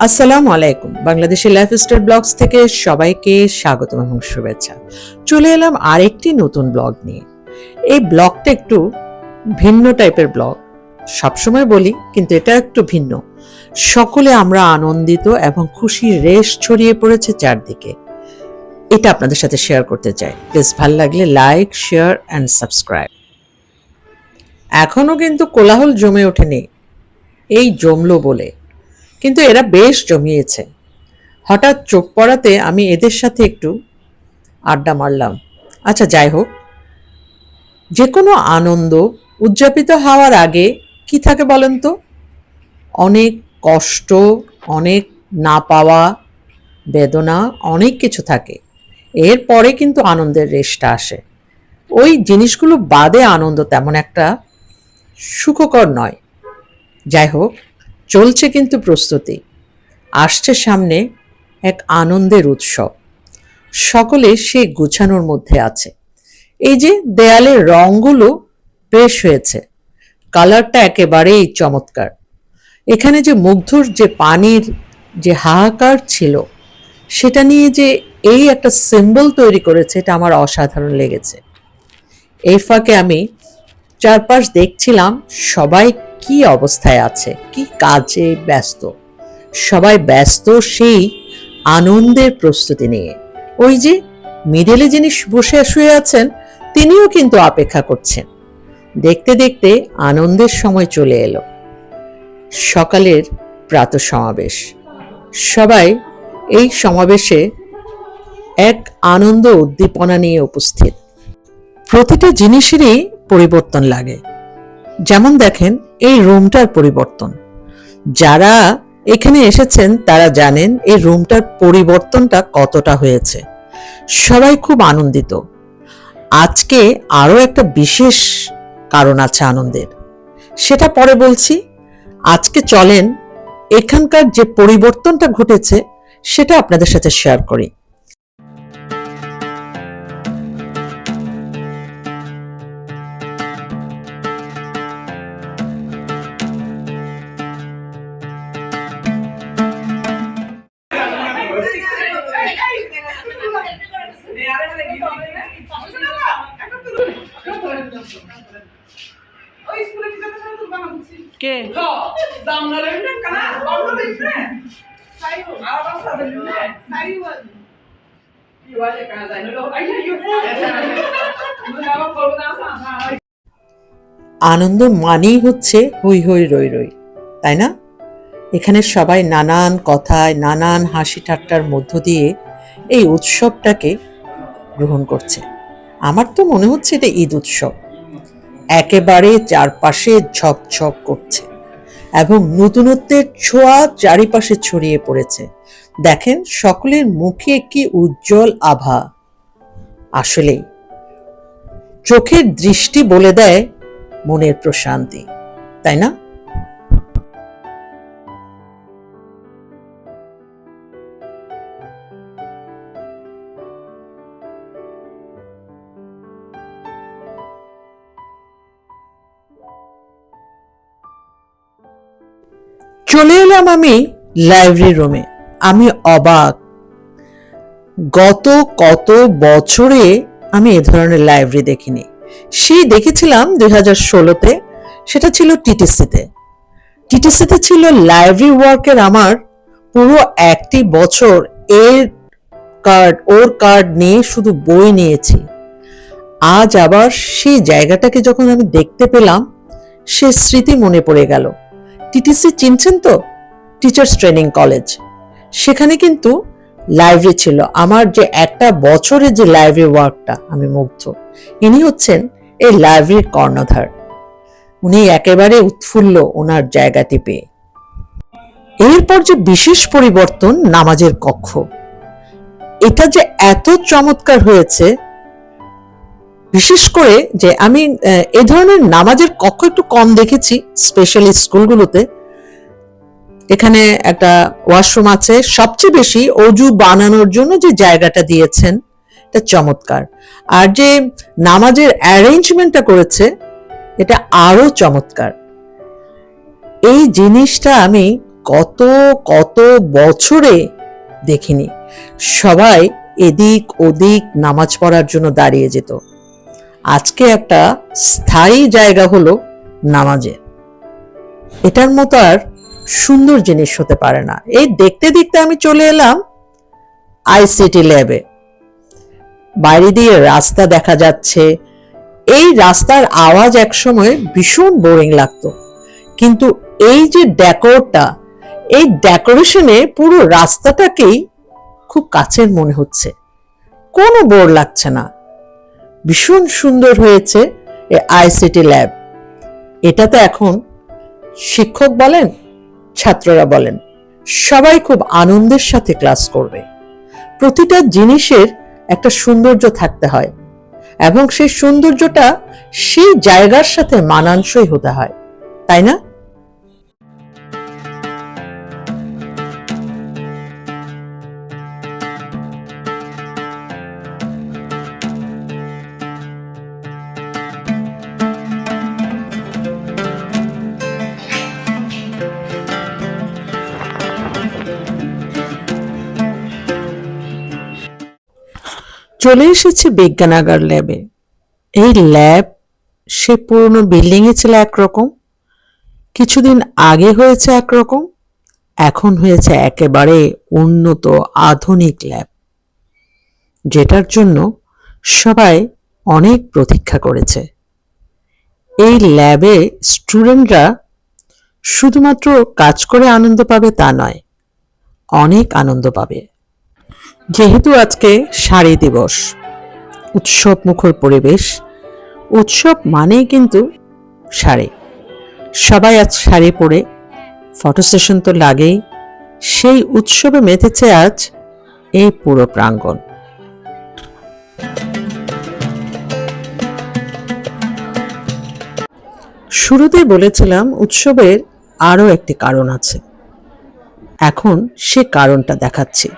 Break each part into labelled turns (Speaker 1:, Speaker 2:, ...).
Speaker 1: আসসালামু আলাইকুম। বাংলাদেশের লাইফস্টাইল ব্লগস থেকে সবাইকে স্বাগতম এবং শুভেচ্ছা। চলে এলাম আরেকটি নতুন ব্লগ নিয়ে। এই ব্লগটা একটু ভিন্ন টাইপের ব্লগ। সবসময় বলি, কিন্তু এটা একটু ভিন্ন। সকলে আমরা আনন্দিত এবং খুশির রেশ ছড়িয়ে পড়েছে চারদিকে। এটা আপনাদের সাথে শেয়ার করতে চাই। প্লিজ ভালো লাগলে লাইক, শেয়ার অ্যান্ড সাবস্ক্রাইব। এখনো কিন্তু কোলাহল জমে ওঠেনি, এই জমলো বলে, কিন্তু এরা বেশ জমিয়েছে। হঠাৎ চোখ পড়াতে আমি এদের সাথে একটু আড্ডা মারলাম। আচ্ছা, যাই হোক, যে কোনো আনন্দ উদযাপিত হওয়ার আগে কি থাকে বলেন তো? অনেক কষ্ট, অনেক না পাওয়া, বেদনা, অনেক কিছু থাকে। এরপরে কিন্তু আনন্দের রেশটা আসে। ওই জিনিসগুলো বাদে আনন্দ তেমন একটা সুখকর নয়। যাই হোক, চলছে কিন্তু প্রস্তুতি। আসছে সামনে এক আনন্দের উৎসব। সকলে সে গুছানোর মধ্যে আছে। এই যে দেয়ালের রঙগুলো বেশ হয়েছে, কালারটা একেবারেই চমৎকার। এখানে যে মুগ্ধর যে পানির যে হাহাকার ছিল, সেটা নিয়ে যে এই একটা সিম্বল তৈরি করেছে, এটা আমার অসাধারণ লেগেছে। এই ফাঁকে আমি চারপাশ দেখছিলাম সবাই কি অবস্থায় আছে, কি কাজে ব্যস্ত। সবাই ব্যস্ত সেই আনন্দের প্রস্তুতি নিয়ে। ওই যে মিডলে যিনি বসে শুয়ে আছেন, তিনিও কিন্তু অপেক্ষা করছেন। দেখতে দেখতে আনন্দের সময় চলে এলো। সকালের প্রাতঃ সমাবেশ। সবাই এই সমাবেশে এক আনন্দ উদ্দীপনা নিয়ে উপস্থিত। প্রতিটা জিনিসেরই পরিবর্তন লাগে। যেমন দেখেন, এই রুমটার পরিবর্তন। যারা এখানে এসেছেন তারা জানেন এই রুমটার পরিবর্তনটা কতটা হয়েছে। সবাই খুব আনন্দিত। আজকে আরো একটা বিশেষ কারণ আছে আনন্দের, সেটা পরে বলছি। আজকে চলেন এখানকার যে পরিবর্তনটা ঘটেছে সেটা আপনাদের সাথে শেয়ার করি। কে আনন্দ মানেই হচ্ছে হই হই রই রই, তাই না? এখানে সবাই নানান কথায়, নানান হাসি ঠাট্টার মধ্য দিয়ে এই উৎসবটাকে গ্রহণ করছে। আমার তো মনে হচ্ছে এটা ঈদ উৎসব। একেবারে চারপাশে ঝকঝক করছে এবং নতুনত্বের ছোঁয়া চারিপাশে ছড়িয়ে পড়েছে। দেখেন, সকলের মুখে কি উজ্জ্বল আভা। আসলেই চোখের দৃষ্টি বলে দেয় মনের প্রশান্তি, তাই না? চলে এলাম আমি লাইব্রেরি রুমে। আমি অবাক। গত কত বছরে আমি এ ধরনের লাইব্রেরি দেখিনি। সেই দেখেছিলাম 2016-তে, সেটা ছিল টিটিসিতে। টিটিসিতে ছিল লাইব্রেরি ওয়ার্কের আমার পুরো একটি বছর। এর কার্ড, ওর কার্ড নিয়ে শুধু বই নিয়েছি। আজ আবার সেই জায়গাটাকে যখন আমি দেখতে পেলাম, সে স্মৃতি মনে পড়ে গেল। টিটিসি চিনছেন তো? Teachers training college. সেখানে কিন্তু লাইব্রেরি ছিল। আমার যে একটা বছরের যে লাইব্রেরি ওয়ার্কটা, আমি মুগ্ধ। ইনি হচ্ছেন এই লাইব্রেরির কর্ণধার। উনি একেবারে উৎফুল্ল ওনার জায়গাটি পেয়ে। এরপর যে বিশেষ পরিবর্তন, নামাজের কক্ষ। এটা যে এত চমৎকার হয়েছে, বিশেষ করে যে আমি এ ধরনের নামাজের কক্ষ একটু কম দেখেছি স্পেশালি স্কুলগুলোতে। এখানে একটা ওয়াশরুম আছে। সবচেয়ে বেশি অজু বানানোর জন্য যে জায়গাটা দিয়েছেন, এটা চমৎকার। আর যে নামাজের অ্যারেঞ্জমেন্টটা করেছে, এটা আরো চমৎকার। এই জিনিসটা আমি কত কত বছরে দেখিনি। সবাই এদিক ওদিক নামাজ পড়ার জন্য দাঁড়িয়ে যেত। আজকে একটা স্থায়ী জায়গা হলো নামাজের। এটার মতো আর সুন্দর জিনিস হতে পারে না। এই দেখতে দেখতে আমি চলে এলাম আইসিটি ল্যাবে। বাইরে দিয়ে রাস্তা দেখা যাচ্ছে। এই রাস্তার আওয়াজ একসময় ভীষণ বোরিং লাগতো, কিন্তু এই যে ডেকোরটা, এই ডেকোরেশনে পুরো রাস্তাটাকেই খুব কাছের মনে হচ্ছে, কোনো বোর লাগছে না। ভীষণ সুন্দর হয়েছে এই আইসিটি ল্যাব। এটাতে এখন শিক্ষক বলেন, ছাত্ররা বলেন, সবাই খুব আনন্দের সাথে ক্লাস করবে। প্রতিটা জিনিসের একটা সৌন্দর্য থাকতে হয় এবং সেই সৌন্দর্যটা সেই জায়গার সাথে মানানসই হতে হয়, তাই না? চলে এসেছে বিজ্ঞানাগার ল্যাবে। এই ল্যাব সে পুরনো বিল্ডিং এ ছিল একরকম, কিছুদিন আগে হয়েছে একরকম, এখন হয়েছে একেবারে উন্নত আধুনিক ল্যাব, যেটার জন্য সবাই অনেক প্রতীক্ষা করেছে। এই ল্যাবে স্টুডেন্টরা শুধুমাত্র কাজ করে আনন্দ পাবে তা নয়, অনেক আনন্দ পাবে। যেহেতু আজকে শাড়ি দিবস, উৎসব মুখর পরিবেশ, উৎসব মানেই কিন্তু শাড়ি। সবাই আজ শাড়ি পরে ফটো সেশন তো লাগেই। সেই উৎসবে মেতেছে আজ এই পুরো প্রাঙ্গণ। শুরুতে বলেছিলাম উৎসবের আরো একটি কারণ আছে, এখন সে কারণটা দেখাচ্ছি।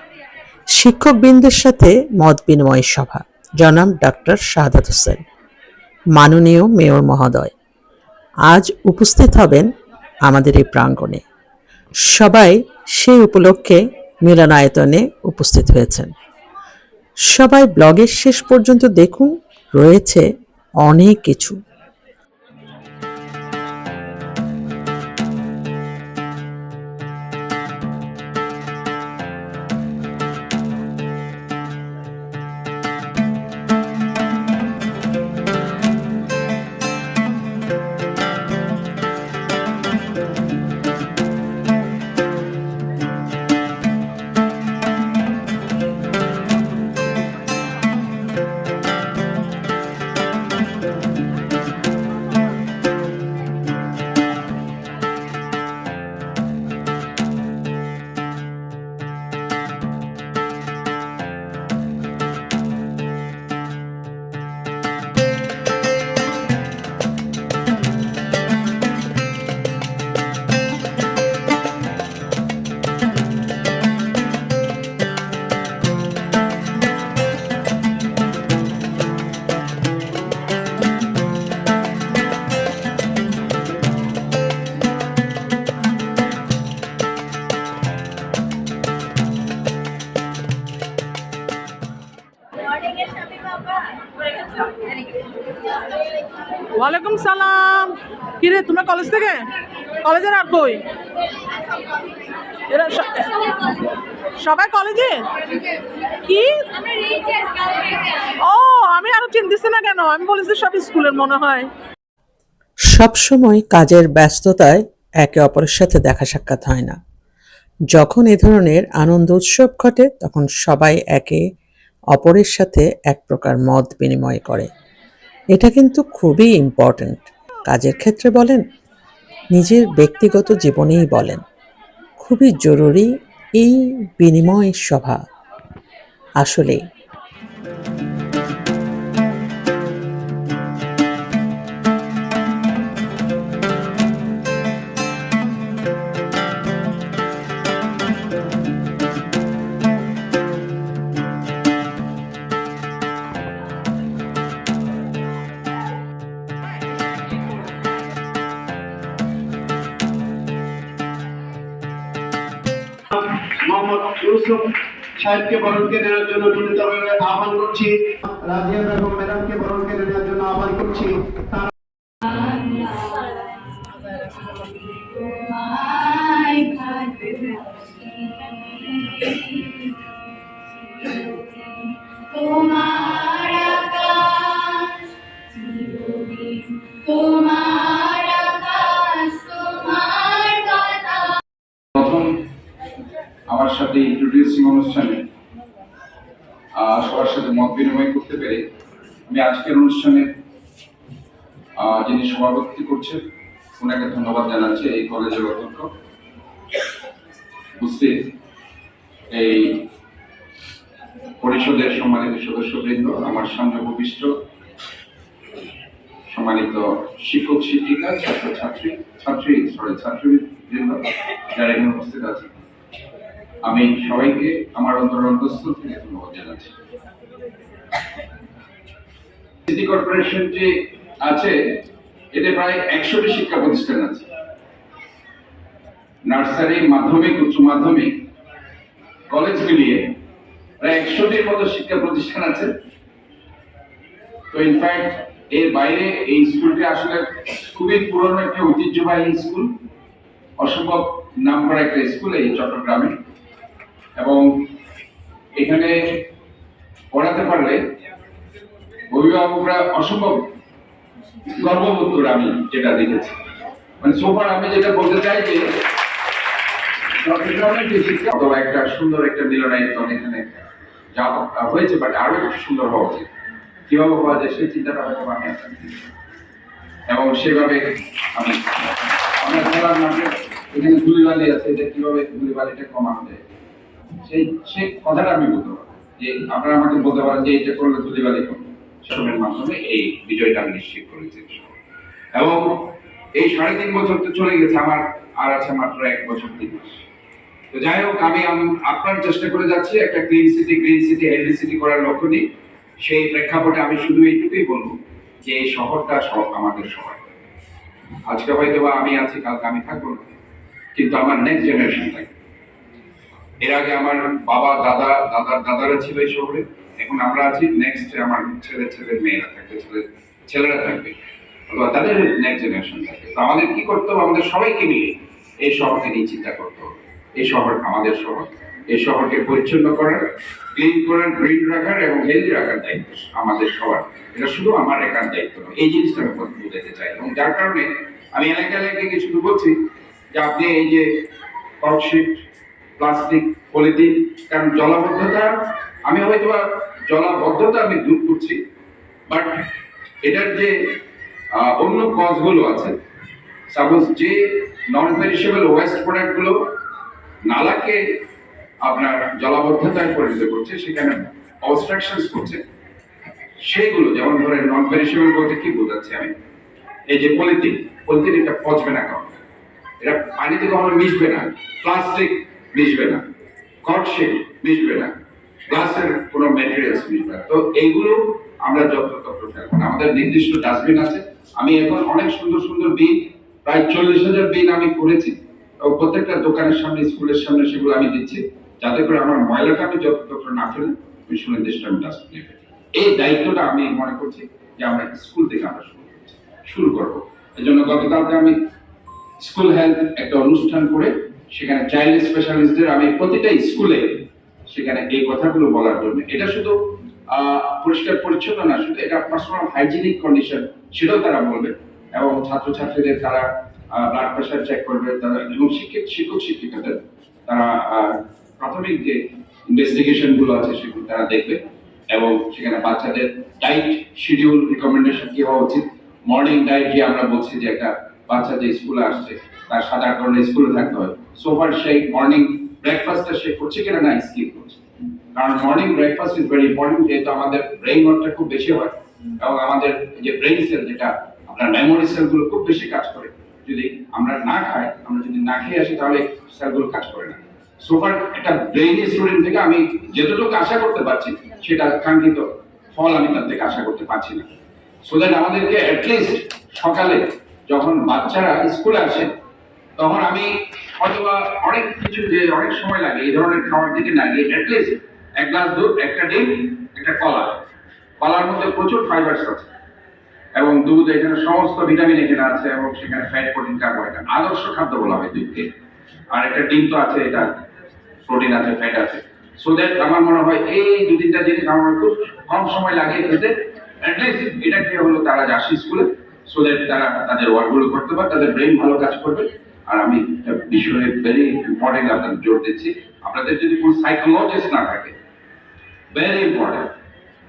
Speaker 1: শিক্ষকবৃন্দের সাথে মত বিনিময় সভা, জনাব ডক্টর শাহাদাত হোসেন, মাননীয় মেয়র মহোদয় আজ উপস্থিত হবেন আমাদের এই প্রাঙ্গণে। সবাই সেই উপলক্ষে মিলনায়তনে উপস্থিত হয়েছেন। সবাই ব্লগের শেষ পর্যন্ত দেখুন, রয়েছে অনেক কিছু।
Speaker 2: ওয়ালাইকুম সালাম। কি রে, তোমরা কলেজ থেকে? কলেজের আর কই? এরা সবাই কলেজে? কি? ও, আমি আরো চিনতেছি না কেন, আমি বলেছি সব স্কুলের মনে হয়।
Speaker 1: সব সময় কাজের ব্যস্ততায় একে অপরের সাথে দেখা সাক্ষাৎ হয় না। যখন এ ধরনের আনন্দ উৎসব ঘটে তখন সবাই একে অপরের সাথে এক প্রকার মত বিনিময় করে। এটা কিন্তু খুবই ইম্পর্ট্যান্ট, কাজের ক্ষেত্রে বলেন, নিজের ব্যক্তিগত জীবনেই বলেন, খুবই জরুরি এই বিনিময় সভা। আসলেই
Speaker 3: মোহাম্মদ ইউসুফ সাহেবকে বরণ কেড়ে নেওয়ার জন্য বিনীতভাবে আহ্বান করছি। রাজিয়া বেগম ম্যাডামকে বরণ কেড়ে নেওয়ার জন্য আহ্বান করছি।
Speaker 4: তোমার আকাশ চিরদিন, তোমার আকাশ, তোমার কথা।
Speaker 5: প্রথম আমার সাথে ইন্ট্রোডিউসিং অনুষ্ঠানে সবার সাথে মত বিনিময় করতে পেরে আমি আজকের অনুষ্ঠানে যিনি সভাপতি করছেন ওনাকে ধন্যবাদ জানাচ্ছি। এই কলেজের অধ্যক্ষ উপস্থিত এই পরিষদের সম্মানিত সদস্যবৃন্দ, আমার সামনে উপবিষ্ট সম্মানিত শিক্ষক শিক্ষিকা, ছাত্রবৃন্দ যারা এখানে উপস্থিত আছে, আমি সবাইকে আমার অন্তরস্থল থেকে ধন্যবাদ জানাচ্ছি। সিটি কর্পোরেশন যে আছে এতে প্রায় 100টি শিক্ষা প্রতিষ্ঠান আছে, নার্সারি, মাধ্যমিক, উচ্চ মাধ্যমিক, কলেজ মিলিয়ে প্রায় 100টির মতো শিক্ষা প্রতিষ্ঠান আছে। তো ইনফ্যাক্ট এর বাইরে এই স্কুলটি আসলে খুবই পুরনো একটা ঐতিহ্যবাহী স্কুল, অসম্ভব নাম করা একটা স্কুল এই চট্টগ্রামে, এবং এখানে পড়াতে পারলে অভিভাবকরা অসম্ভব গর্ববোধ করে, আমি যেটা দেখেছি। মানে সোফার আমি যেটা বলতে চাই যে চট্টগ্রামের যে শিক্ষা অথবা একটা সুন্দর একটা মিলনায়তন এখানে যা হয়েছে, বাট আরো একটু সুন্দর হওয়া উচিত। কিভাবে হওয়া যায় সেই চিন্তাটা হয়তো আমি এবং সেভাবে আমি আমরা খেলার মাঠে এখানে ধুলিবালি আছে, যে কিভাবে ধুলিবালিটা কমানো যায় সেই কথাটা আমি বলতে পারবো। যে আপনারা আমাকে বলতে পারেন যে এটা করলে ধুলিবালি কমবে, সেসবের মাধ্যমে এই বিজয়টা আমি নিশ্চিত করেছি। এবং এই 3.5 বছর তো চলে গেছে, আমার আর আছে মাত্র 1 বছর 3 মাস। তো যাই হোক, আমি আপনার চেষ্টা করে যাচ্ছি একটা গ্রিন সিটি, হেলদি সিটি করার লক্ষ্য নিয়ে। সেই প্রেক্ষাপটে আমি শুধু এইটুকুই বলবো যে এই শহরটা সব আমাদের সবাই। আজকে হয়তো বা আমি আছি, কালকে আমি থাকবো না, কিন্তু আমার নেক্সট জেনারেশন থাকবে। এর আগে আমার বাবা, দাদারা ছিল এই শহরে, এখন আমরা আছি, নেক্সট আমার ছেলের মেয়েরা থাকবে, ছেলেরা থাকবে, অথবা তাদের নেক্সট জেনারেশন থাকবে। তো আমাদের কি করতে হবে? আমাদের সবাইকে মিলে এই শহরকে নিয়ে চিন্তা করতে হবে। এই শহর আমাদের শহর, এই শহরকে পরিচ্ছন্ন করার, ক্লিন করার, গ্রিন রাখার এবং হেলদি রাখার দায়িত্ব আমাদের সবার। এটা শুধু আমার একার দায়িত্ব নয়, এই জিনিসটা আমি বুঝাতে চাই। এবং যার কারণে আমি এলাকায় শুধু বলছি যে আপনি এই যে কর্কশিট, প্লাস্টিক, পলিথিন, কারণ জলাবদ্ধতা আমি দূর করছি, বাট এটার যে অন্য কজগুলো আছে, সাপোজ যে নন পেরিশেবল ওয়েস্ট প্রোডাক্ট গুলো নালাকে আপনার জলাবদ্ধতায় পরিণত করছে, সেখানে অবস্ট্রাকশনস করছে, সেইগুলো যেমন ধরেন নন পেরিশেবল বলতে কি বোঝাচ্ছি আমি, এই যে পলিথিন এটা পচবে না, কারণ এটা পানিতে কখনো মিশবে না, প্লাস্টিক মিশবে না, কর্কশিট মিশবে না, গ্লাসের কোনো ম্যাটেরিয়ালস মিশবে না। তো এইগুলো আমরা যত্র ফেলবো না। আমাদের নির্দিষ্ট ডাস্টবিন আছে। আমি এখন অনেক সুন্দর বিন, প্রায় 40,000 বিন আমি করেছি, এবং প্রত্যেকটা দোকানের সামনে, স্কুলের সামনে সেগুলো আমি দিচ্ছি, যাতে করে আমার ময়লাটা আমি যত্র না ফেলে আমি সুনির্দিষ্ট আমি ডাস্টবিনে ফেলি। এই দায়িত্বটা আমি মনে করছি যে আমরা স্কুল থেকে আমরা শুরু করবো। এই জন্য গতকালকে আমি স্কুল হেলথ একটা অনুষ্ঠান করে সেখানে চাইল্ড স্পেশালিস্টদের আমি প্রতিটা স্কুলে সেখানে এই কথাগুলো বলার জন্য, এটা শুধু পরিষ্কার পরিচ্ছন্ন না, শুধু এটা পার্সোনাল হাইজিনিক কন্ডিশন সেটাও তারা বলবে, এবং ছাত্রছাত্রীদের তারা ব্লাড প্রেশার চেক করবে, তারা এবং শিক্ষক শিক্ষিকাদের তারা প্রাথমিক যে ইনভেস্টিগেশন গুলো আছে সেগুলো তারা দেখবে, এবং সেখানে বাচ্চাদের ডায়েট শিডিউল রিকমেন্ডেশন কি হওয়া উচিত। মর্নিং ডায়েট যে আমরা বলছি যে একটা বাচ্চা যে স্কুলে আসছে তার 7-8 ঘন্টা স্কুলে থাকতে হয়, সোফার সেই মর্নিং ব্রেকফাস্টটা সে করছে কিনা না স্কিপ করছে, কারণ morning breakfast is very important, যেহেতু আমাদের ব্রেইন ওয়ার্কটা খুব বেশি হয়, এবং আমাদের যে ব্রেইন সেল, যেটা আপনার মেমোরি সেলগুলো খুব বেশি কাজ করে, যদি আমরা না খাই, আমরা যদি না খেয়ে আসি তাহলে সেলগুলো কাজ করে না। সোফার একটা ব্রেইনি স্টুডেন্ট থেকে আমি যতটুকু আশা করতে পারছি সেটা কাঙ্ক্ষিত ফল আমি তার থেকে আশা করতে পারছি না। সো দ্যাট আমাদেরকে অ্যাটলিস্ট সকালে যখন বাচ্চারা স্কুলে আসে তখন আমি অথবা অনেক কিছু যে অনেক সময় লাগে এই ধরনের খাবার দিকে না গিয়ে অ্যাটলিস্ট এক গ্লাস দুধ, একটা ডিম, একটা কলা। কলার মধ্যে প্রচুর ফাইবারস আছে এবং দুধ, এখানে সমস্ত ভিটামিন এখানে আছে এবং সেখানে ফ্যাট, প্রোটিন, কার্বোহাইড্রেট, আদর্শ খাদ্য বলা হয় দুধকে। আর একটা ডিম তো আছে, এটা প্রোটিন আছে, ফ্যাট আছে। সো দ্যাট আমার মনে হয় এই দু তিনটা জিনিস আমার খুব কম সময় লাগে খেতে। অ্যাটলিস্ট এটা খেয়ে হলো তারা যাচ্ছে স্কুলে, সো দ্যাট তারা তাদের ওয়ার্কগুলো করতে পারে, তাদের ব্রেন ভালো কাজ করবে। আর আমি একটা বিষয়ে ভেরি ইম্পর্টেন্ট আপনাদের জোর দিচ্ছি, আপনাদের যদি কোনো সাইকোলজিস্ট না থাকে, ভেরি ইম্পর্টেন্ট।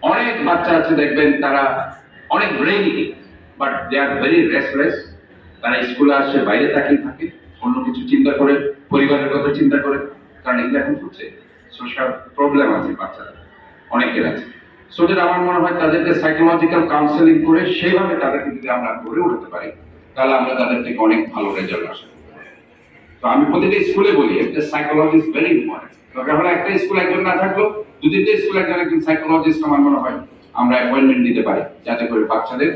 Speaker 5: অনেক বাচ্চা আছে দেখবেন তারা অনেক brainy, but they are very restless. তারা স্কুলে আসে বাইরে তাকিয়ে থাকে, অন্য কিছু চিন্তা করে, পরিবারের কথা চিন্তা করে, কারণ এগুলো এখন হচ্ছে সোশ্যাল প্রবলেম আছে বাচ্চারা অনেকের আছে। সো যেটা আমার মনে হয় তাদেরকে সাইকোলজিক্যাল কাউন্সেলিং করে সেইভাবে তাদেরকে যদি আমরা গড়ে উঠতে পারি, তাহলে আমরা তাদের থেকে অনেক ভালো রেজাল্ট আসে। তো আমি প্রতিটা স্কুলে বলি একটা সাইকোলজি ইজ ভেরি ইম্পর্টেন্ট। দরকার হলে একটা স্কুল একজন না থাকলো, দু তিনটে স্কুল একজন সাইকোলজিস্ট আমার মনে হয় আমরা অ্যাপয়েন্টমেন্ট দিতে পারি, যাতে করে বাচ্চাদের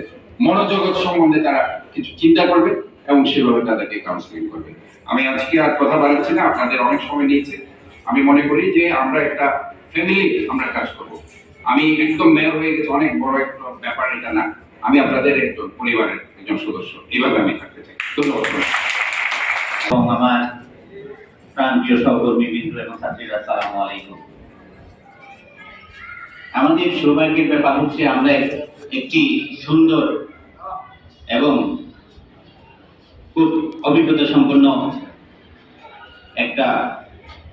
Speaker 5: মনোজগৎ সম্বন্ধে তারা কিছু চিন্তা করবে এবং সেভাবে তাদেরকে কাউন্সেলিং করবে। আমি আজকে আর কথা বাড়াচ্ছি না, আপনাদের অনেক সময় নিয়েছে। আমি মনে করি যে আমরা একটা ফ্যামিলি আমরা কাজ করব। আমি একদম মেয়র হয়ে গেছি, অনেক বড় একটা ব্যাপার এটা না। আমি আপনাদের একজন পরিবারের একজন সদস্য, এইভাবে আমি থাকতে চাই। ধন্যবাদ।
Speaker 6: এবং আমার প্রাণপ্রিয় সহকর্মী বৃন্দ এবং ছাত্রীরা, আসসালামু আলাইকুম। আমাদের সৌভাগ্যের ব্যাপার হচ্ছে আমরা একটি সুন্দর এবং খুব অভিজ্ঞতা সম্পন্ন একটা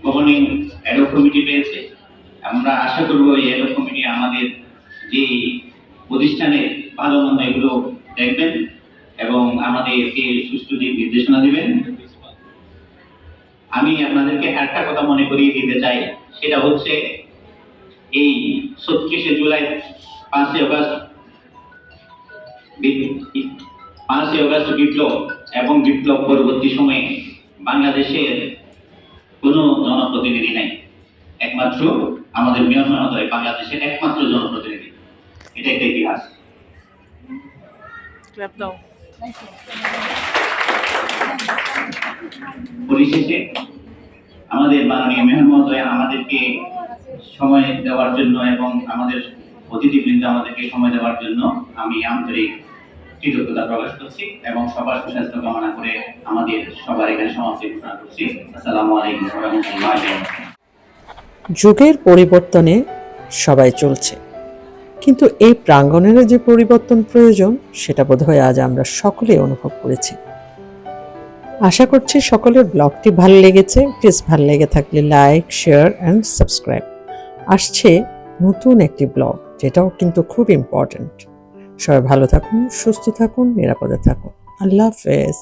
Speaker 6: গভর্নিং অ্যাডহক কমিটি পেয়েছে। আমরা আশা করব এই অ্যাডহক কমিটি আমাদের যে প্রতিষ্ঠানে ভালো মন্দ এগুলো দেখবেন এবং আমাদেরকে সুষ্ঠু দিক নির্দেশনা দিবেন। আমি আপনাদেরকে একটা কথা মনে করিয়ে দিতে চাই, সেটা হচ্ছে এই ৩৬শে জুলাই ৫ই আগস্ট বিপ্লব এবং বিপ্লব পরবর্তী সময়ে বাংলাদেশের কোনো জনপ্রতিনিধি নাই, একমাত্র আমাদের মেয়র মহোদয় বাংলাদেশের একমাত্র জনপ্রতিনিধি। এটা একটা ইতিহাস।
Speaker 2: ক্ল্যাপ দাও।
Speaker 6: পরিশেষে আমাদের মাননীয় মেয়র মহোদয় আমাদেরকে সময় দেওয়ার জন্য এবং আমাদের অতিথিবৃন্দ আমাদেরকে সময় দেওয়ার জন্য আমি আন্তরিক কৃতজ্ঞতা প্রকাশ করছি এবং সবার সুস্বাস্থ্য কামনা করে আমাদের সবার এখানে সমাপ্তি ঘোষণা করছি। আসসালামু আলাইকুম ওয়া রাহমাতুল্লাহি ওয়া বারাকাতুহু।
Speaker 1: যুগের পরিবর্তনে সবাই চলছে, কিন্তু এই প্রাঙ্গণের যে পরিবর্তন প্রয়োজন সেটা বোধহয় আজ আমরা সকলেই অনুভব করেছি। আশা করছি সকলের ব্লগটি ভালো লেগেছে। প্লিজ ভালো লেগে থাকলে লাইক, শেয়ার অ্যান্ড সাবস্ক্রাইব। আসছে নতুন একটি ব্লগ, যেটাও কিন্তু খুব ইম্পর্ট্যান্ট। সবাই ভালো থাকুন, সুস্থ থাকুন, নিরাপদে থাকুন। আল্লাহ হাফেজ।